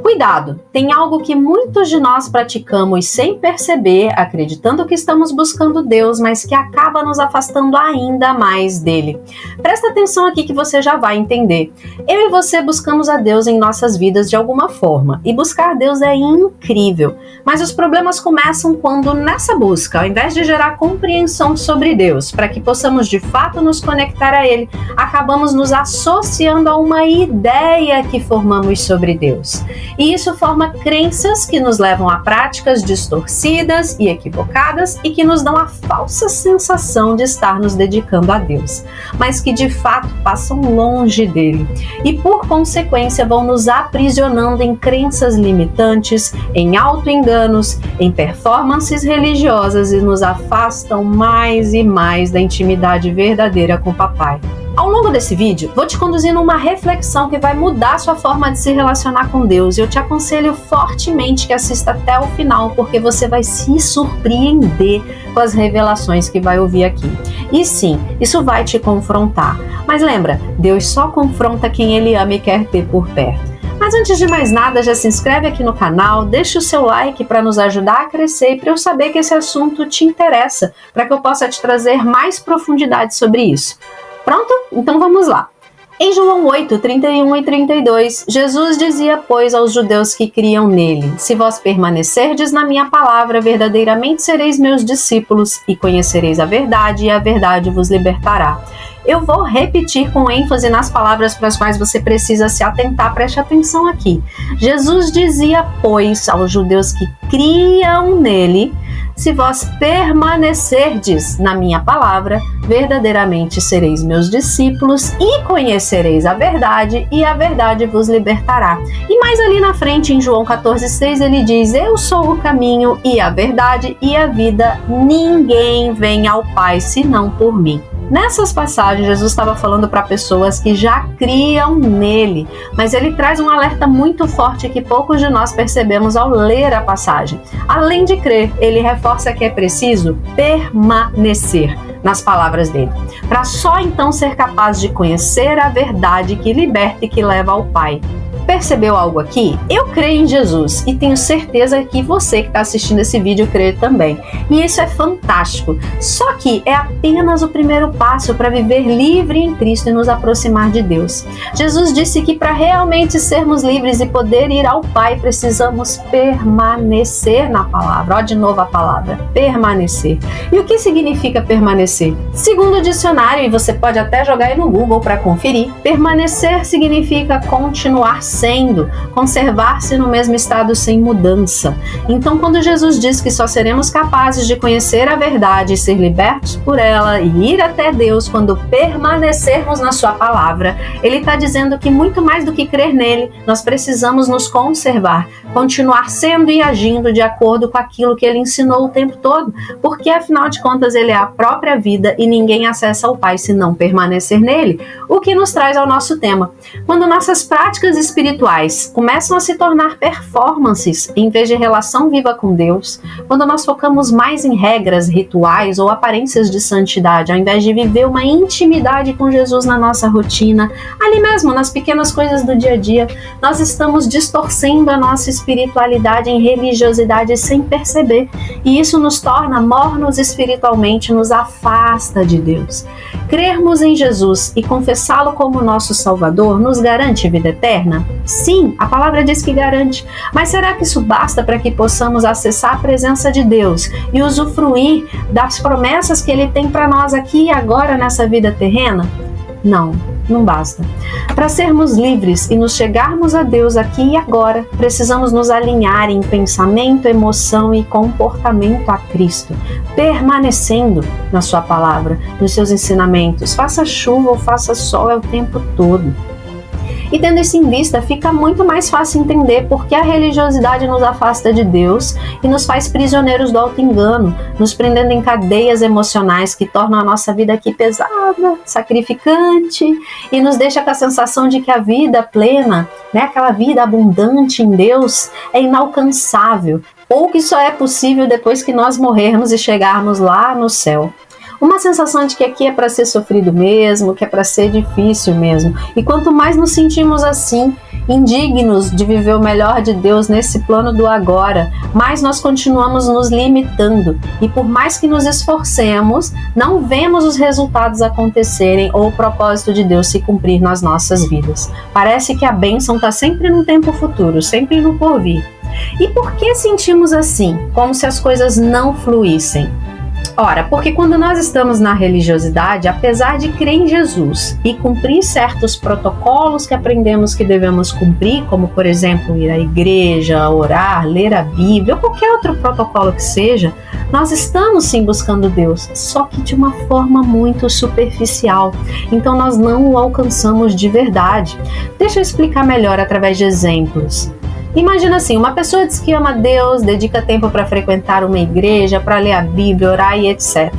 Cuidado, tem algo que muitos de nós praticamos sem perceber, acreditando que estamos buscando Deus, mas que acaba nos afastando ainda mais dele. Presta atenção aqui que você já vai entender. Eu e você buscamos a Deus em nossas vidas de alguma forma, e buscar Deus é incrível, mas os problemas começam quando nessa busca, ao invés de gerar compreensão sobre Deus, para que possamos de fato nos conectar a Ele, acabamos nos associando a uma ideia que formamos sobre Deus. E isso forma crenças que nos levam a práticas distorcidas e equivocadas e que nos dão a falsa sensação de estar nos dedicando a Deus, mas que de fato passam longe dele e por consequência vão nos aprisionando em crenças limitantes, em auto-enganos, em performances religiosas e nos afastam mais e mais da intimidade verdadeira com o Papai. Ao longo desse vídeo, vou te conduzir numa reflexão que vai mudar sua forma de se relacionar com Deus. Eu te aconselho fortemente que assista até o final, porque você vai se surpreender com as revelações que vai ouvir aqui. E sim, isso vai te confrontar. Mas lembra, Deus só confronta quem Ele ama e quer ter por perto. Mas antes de mais nada, já se inscreve aqui no canal, deixa o seu like para nos ajudar a crescer e para eu saber que esse assunto te interessa, para que eu possa te trazer mais profundidade sobre isso. Pronto? Então vamos lá. Em João 8, 31 e 32, Jesus dizia, pois, aos judeus que criam nele: se vós permanecerdes na minha palavra, verdadeiramente sereis meus discípulos, e conhecereis a verdade, e a verdade vos libertará. Eu vou repetir com ênfase nas palavras para as quais você precisa se atentar, preste atenção aqui. Jesus dizia, pois, aos judeus que criam nele: se vós permanecerdes na minha palavra, verdadeiramente sereis meus discípulos e conhecereis a verdade, e a verdade vos libertará. E mais ali na frente, em João 14,6, ele diz: eu sou o caminho e a verdade e a vida, ninguém vem ao Pai senão por mim. Nessas passagens, Jesus estava falando para pessoas que já criam nele, mas ele traz um alerta muito forte que poucos de nós percebemos ao ler a passagem. Além de crer, ele reforça que é preciso permanecer nas palavras dele, para só então ser capaz de conhecer a verdade que liberta e que leva ao Pai. Percebeu algo aqui? Eu creio em Jesus e tenho certeza que você que está assistindo esse vídeo crê também. E isso é fantástico. Só que é apenas o primeiro passo para viver livre em Cristo e nos aproximar de Deus. Jesus disse que para realmente sermos livres e poder ir ao Pai, precisamos permanecer na palavra. Ó, de novo a palavra, permanecer. E o que significa permanecer? Segundo o dicionário, e você pode até jogar aí no Google para conferir, permanecer significa continuar sendo, conservar-se no mesmo estado sem mudança. Então, quando Jesus diz que só seremos capazes de conhecer a verdade e ser libertos por ela e ir até Deus quando permanecermos na sua palavra, ele está dizendo que muito mais do que crer nele, nós precisamos nos conservar, continuar sendo e agindo de acordo com aquilo que ele ensinou o tempo todo, porque afinal de contas ele é a própria vida e ninguém acessa ao Pai se não permanecer nele, o que nos traz ao nosso tema. Quando nossas práticas espirituais começam a se tornar performances em vez de relação viva com Deus, quando nós focamos mais em regras, rituais ou aparências de santidade, ao invés de viver uma intimidade com Jesus na nossa rotina, ali mesmo nas pequenas coisas do dia a dia, nós estamos distorcendo a nossa espiritualidade em religiosidade sem perceber, e isso nos torna mornos espiritualmente, nos afasta de Deus. Crermos em Jesus e confessá-lo como nosso Salvador nos garante vida eterna? Sim, a palavra diz que garante, mas será que isso basta para que possamos acessar a presença de Deus e usufruir das promessas que Ele tem para nós aqui e agora nessa vida terrena? Não, não basta. Para sermos livres e nos chegarmos a Deus aqui e agora, precisamos nos alinhar em pensamento, emoção e comportamento a Cristo, permanecendo na sua palavra, nos seus ensinamentos, faça chuva ou faça sol, é o tempo todo. E tendo isso em vista, fica muito mais fácil entender por que a religiosidade nos afasta de Deus e nos faz prisioneiros do auto-engano, nos prendendo em cadeias emocionais que tornam a nossa vida aqui pesada, sacrificante e nos deixa com a sensação de que a vida plena, aquela vida abundante em Deus, é inalcançável ou que só é possível depois que nós morrermos e chegarmos lá no céu. Uma sensação de que aqui é para ser sofrido mesmo, que é para ser difícil mesmo. E quanto mais nos sentimos assim, indignos de viver o melhor de Deus nesse plano do agora, mais nós continuamos nos limitando. E por mais que nos esforcemos, não vemos os resultados acontecerem ou o propósito de Deus se cumprir nas nossas vidas. Parece que a bênção está sempre no tempo futuro, sempre no porvir. E por que sentimos assim, como se as coisas não fluíssem? Ora, porque quando nós estamos na religiosidade, apesar de crer em Jesus e cumprir certos protocolos que aprendemos que devemos cumprir, como por exemplo ir à igreja, orar, ler a Bíblia ou qualquer outro protocolo que seja, nós estamos sim buscando Deus, só que de uma forma muito superficial. Então nós não o alcançamos de verdade. Deixa eu explicar melhor através de exemplos. Imagina assim, uma pessoa diz que ama Deus, dedica tempo para frequentar uma igreja, para ler a Bíblia, orar e etc.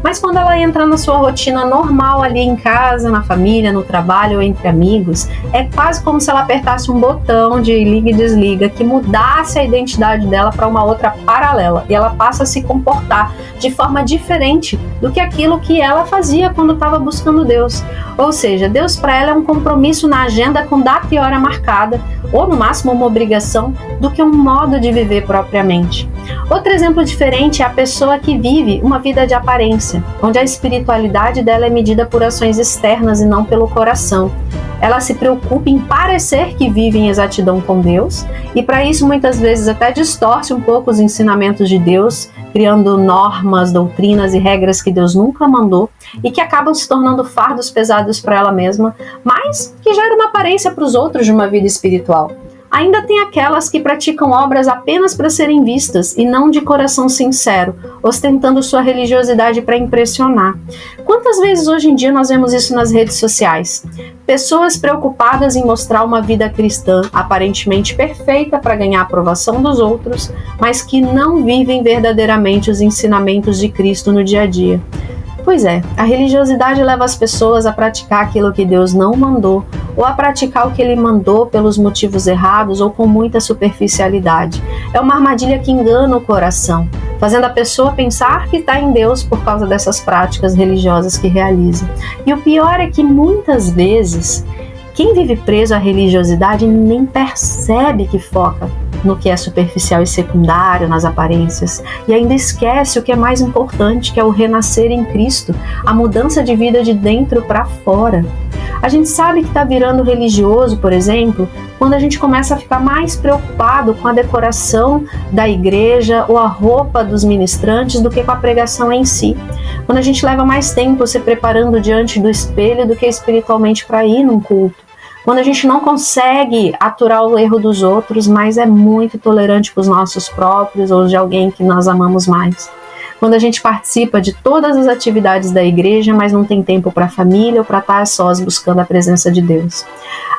Mas quando ela entra na sua rotina normal ali em casa, na família, no trabalho ou entre amigos, é quase como se ela apertasse um botão de liga e desliga que mudasse a identidade dela para uma outra paralela e ela passa a se comportar de forma diferente do que aquilo que ela fazia quando estava buscando Deus. Ou seja, Deus para ela é um compromisso na agenda com data e hora marcada, ou no máximo uma obrigação, do que um modo de viver propriamente. Outro exemplo diferente é a pessoa que vive uma vida de aparência, onde a espiritualidade dela é medida por ações externas e não pelo coração. Ela se preocupa em parecer que vive em exatidão com Deus e para isso muitas vezes até distorce um pouco os ensinamentos de Deus, criando normas, doutrinas e regras que Deus nunca mandou e que acabam se tornando fardos pesados para ela mesma, mas que geram uma aparência para os outros de uma vida espiritual. Ainda tem aquelas que praticam obras apenas para serem vistas e não de coração sincero, ostentando sua religiosidade para impressionar. Quantas vezes hoje em dia nós vemos isso nas redes sociais? Pessoas preocupadas em mostrar uma vida cristã aparentemente perfeita para ganhar a aprovação dos outros, mas que não vivem verdadeiramente os ensinamentos de Cristo no dia a dia. Pois é, a religiosidade leva as pessoas a praticar aquilo que Deus não mandou, ou a praticar o que Ele mandou pelos motivos errados ou com muita superficialidade. É uma armadilha que engana o coração, fazendo a pessoa pensar que está em Deus por causa dessas práticas religiosas que realiza. E o pior é que muitas vezes, quem vive preso à religiosidade nem percebe que foca no que é superficial e secundário, nas aparências, e ainda esquece o que é mais importante, que é o renascer em Cristo, a mudança de vida de dentro para fora. A gente sabe que está virando religioso, por exemplo, quando a gente começa a ficar mais preocupado com a decoração da igreja ou a roupa dos ministrantes do que com a pregação em si. Quando a gente leva mais tempo se preparando diante do espelho do que espiritualmente para ir num culto. Quando a gente não consegue aturar o erro dos outros, mas é muito tolerante com os nossos próprios ou de alguém que nós amamos mais. Quando a gente participa de todas as atividades da igreja, mas não tem tempo para a família ou para estar a sós buscando a presença de Deus.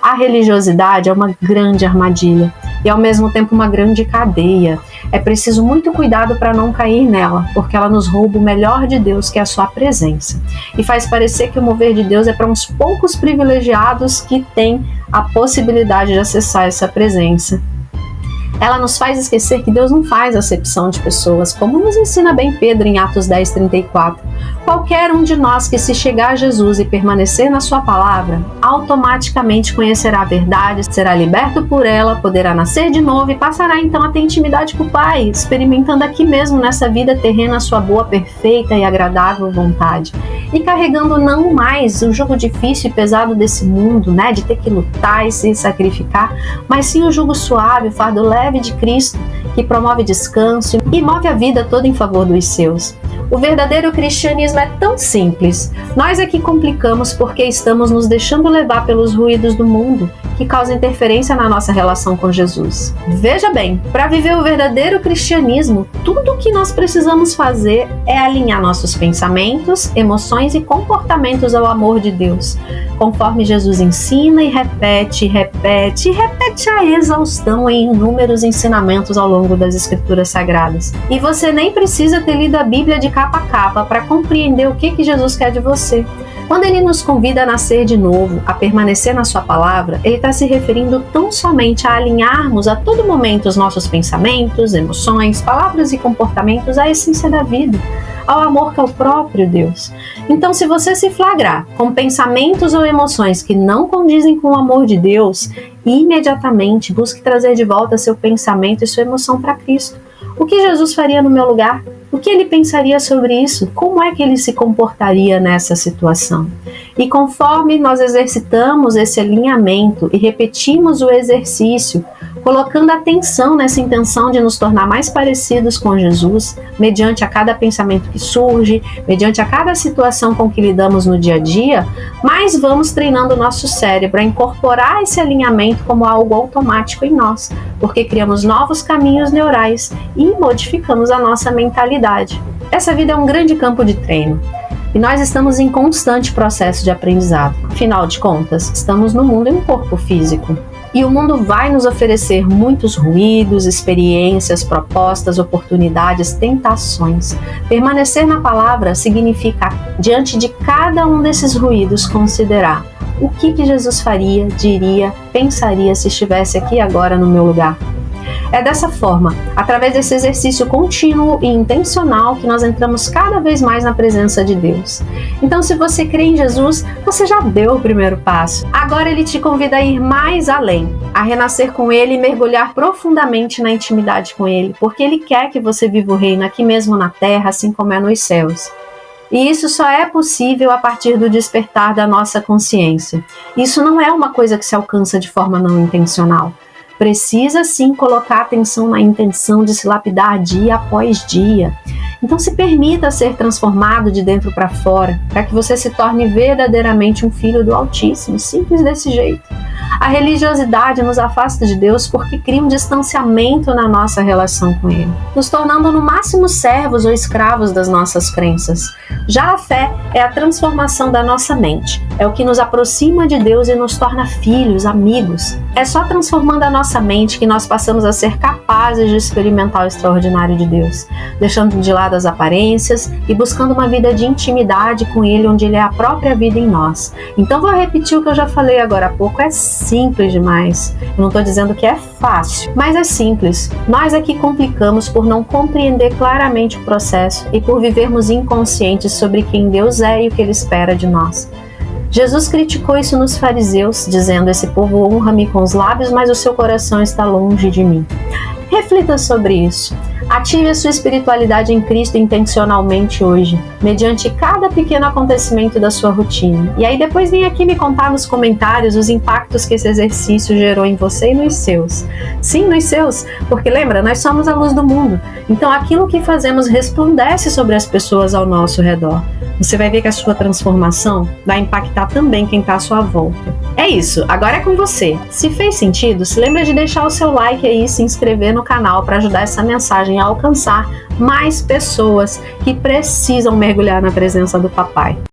A religiosidade é uma grande armadilha e ao mesmo tempo uma grande cadeia. É preciso muito cuidado para não cair nela, porque ela nos rouba o melhor de Deus, que é a sua presença. E faz parecer que o mover de Deus é para uns poucos privilegiados que têm a possibilidade de acessar essa presença. Ela nos faz esquecer que Deus não faz acepção de pessoas, como nos ensina bem Pedro em Atos 10:34. Qualquer um de nós que se chegar a Jesus e permanecer na sua palavra, automaticamente conhecerá a verdade, será liberto por ela, poderá nascer de novo e passará então a ter intimidade com o Pai, experimentando aqui mesmo nessa vida terrena a sua boa, perfeita e agradável vontade. E carregando não mais o jugo difícil e pesado desse mundo, né, de ter que lutar e se sacrificar, mas sim o jugo suave, o fardo leve de Cristo, que promove descanso e move a vida toda em favor dos seus. O verdadeiro cristianismo é tão simples. Nós é que complicamos porque estamos nos deixando levar pelos ruídos do mundo, que causam interferência na nossa relação com Jesus. Veja bem, para viver o verdadeiro cristianismo, tudo o que nós precisamos fazer é alinhar nossos pensamentos, emoções e comportamentos ao amor de Deus, conforme Jesus ensina e repete a exaustão em inúmeros ensinamentos ao longo das Escrituras Sagradas. E você nem precisa ter lido a Bíblia de capa a capa para compreender o que Jesus quer de você. Quando Ele nos convida a nascer de novo, a permanecer na sua palavra, Ele está se referindo tão somente a alinharmos a todo momento os nossos pensamentos, emoções, palavras e comportamentos à essência da vida, ao amor que é o próprio Deus. Então, se você se flagrar com pensamentos ou emoções que não condizem com o amor de Deus, imediatamente busque trazer de volta seu pensamento e sua emoção para Cristo. O que Jesus faria no meu lugar? O que ele pensaria sobre isso? Como é que ele se comportaria nessa situação? E conforme nós exercitamos esse alinhamento e repetimos o exercício, colocando atenção nessa intenção de nos tornar mais parecidos com Jesus, mediante a cada pensamento que surge, mediante a cada situação com que lidamos no dia a dia, mais vamos treinando o nosso cérebro a incorporar esse alinhamento como algo automático em nós, porque criamos novos caminhos neurais e modificamos a nossa mentalidade. Essa vida é um grande campo de treino. E nós estamos em constante processo de aprendizado. Afinal de contas, estamos no mundo em um corpo físico. E o mundo vai nos oferecer muitos ruídos, experiências, propostas, oportunidades, tentações. Permanecer na palavra significa, diante de cada um desses ruídos, considerar o que Jesus faria, diria, pensaria se estivesse aqui agora no meu lugar. É dessa forma, através desse exercício contínuo e intencional, que nós entramos cada vez mais na presença de Deus. Então, se você crê em Jesus, você já deu o primeiro passo. Agora ele te convida a ir mais além, a renascer com ele e mergulhar profundamente na intimidade com ele, porque ele quer que você viva o reino aqui mesmo na terra, assim como é nos céus. E isso só é possível a partir do despertar da nossa consciência. Isso não é uma coisa que se alcança de forma não intencional. Precisa sim colocar atenção na intenção de se lapidar dia após dia. Então se permita ser transformado de dentro para fora, para que você se torne verdadeiramente um filho do Altíssimo, simples desse jeito. A religiosidade nos afasta de Deus porque cria um distanciamento na nossa relação com Ele, nos tornando no máximo servos ou escravos das nossas crenças. Já a fé é a transformação da nossa mente, é o que nos aproxima de Deus e nos torna filhos, amigos. É só transformando a nossa mente que nós passamos a ser capazes de experimentar o extraordinário de Deus, deixando de lado as aparências e buscando uma vida de intimidade com Ele, onde Ele é a própria vida em nós. Então vou repetir o que eu já falei agora há pouco, é simples demais. Eu não estou dizendo que é fácil, mas é simples. Nós aqui complicamos por não compreender claramente o processo e por vivermos inconscientes sobre quem Deus é e o que Ele espera de nós. Jesus criticou isso nos fariseus, dizendo: esse povo honra-me com os lábios, mas o seu coração está longe de mim. Reflita sobre isso. Ative a sua espiritualidade em Cristo intencionalmente hoje, mediante cada pequeno acontecimento da sua rotina. E aí depois vem aqui me contar nos comentários os impactos que esse exercício gerou em você e nos seus. Sim, nos seus, porque lembra, nós somos a luz do mundo. Então aquilo que fazemos resplandece sobre as pessoas ao nosso redor. Você vai ver que a sua transformação vai impactar também quem está à sua volta. É isso, agora é com você. Se fez sentido, se lembra de deixar o seu like aí e se inscrever no canal para ajudar essa mensagem a alcançar mais pessoas que precisam mergulhar na presença do Papai.